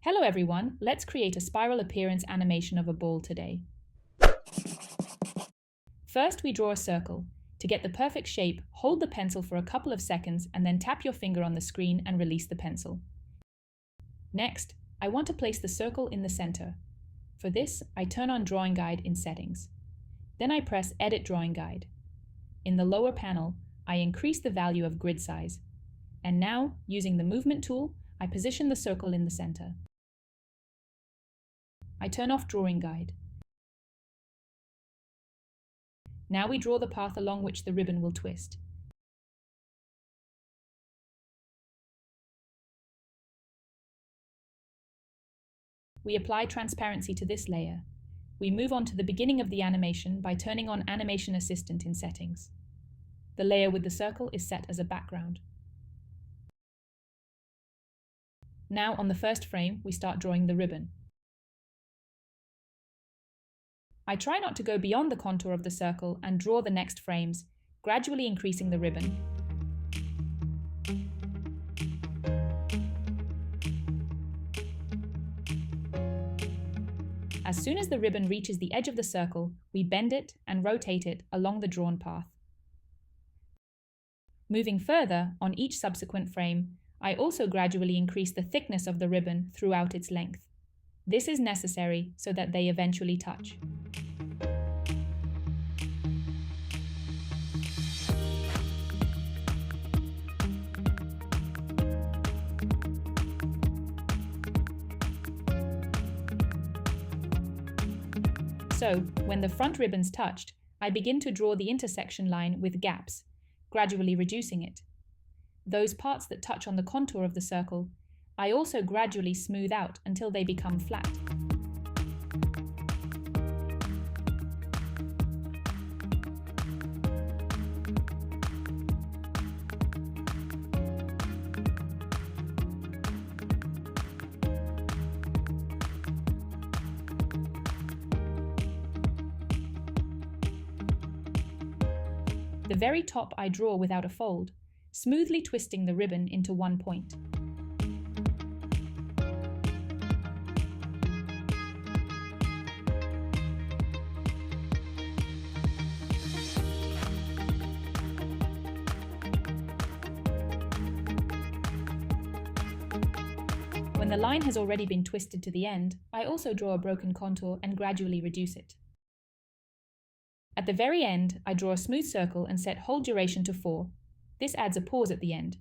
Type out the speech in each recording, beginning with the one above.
Hello everyone, let's create a spiral appearance animation of a ball today. First, we draw a circle. To get the perfect shape, hold the pencil for a couple of seconds and then tap your finger on the screen and release the pencil. Next, I want to place the circle in the center. For this, I turn on Drawing Guide in Settings. Then I press Edit Drawing Guide. In the lower panel, I increase the value of grid size. And now, using the Movement tool, I position the circle in the center. I turn off Drawing Guide. Now we draw the path along which the ribbon will twist. We apply transparency to this layer. We move on to the beginning of the animation by turning on Animation Assistant in Settings. The layer with the circle is set as a background. Now on the first frame, we start drawing the ribbon. I try not to go beyond the contour of the circle and draw the next frames, gradually increasing the ribbon. As soon as the ribbon reaches the edge of the circle, we bend it and rotate it along the drawn path. Moving further, on each subsequent frame, I also gradually increase the thickness of the ribbon throughout its length. This is necessary so that they eventually touch. So, when the front ribbon's touched, I begin to draw the intersection line with gaps, gradually reducing it. Those parts that touch on the contour of the circle, I also gradually smooth out until they become flat. The very top I draw without a fold, smoothly twisting the ribbon into one point. When the line has already been twisted to the end, I also draw a broken contour and gradually reduce it. At the very end, I draw a smooth circle and set hold duration to 4. This adds a pause at the end.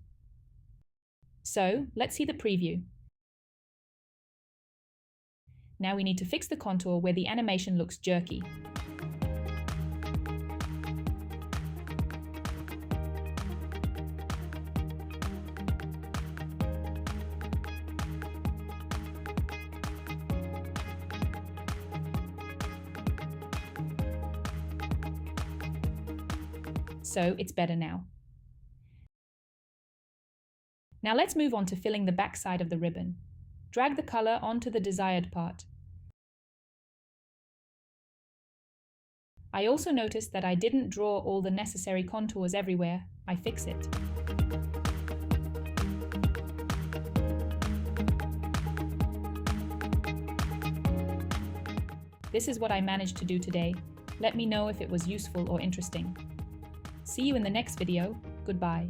So, let's see the preview. Now we need to fix the contour where the animation looks jerky. So it's better now. Now let's move on to filling the back side of the ribbon. Drag the color onto the desired part. I also noticed that I didn't draw all the necessary contours everywhere. I fix it. This is what I managed to do today. Let me know if it was useful or interesting. See you in the next video. Goodbye.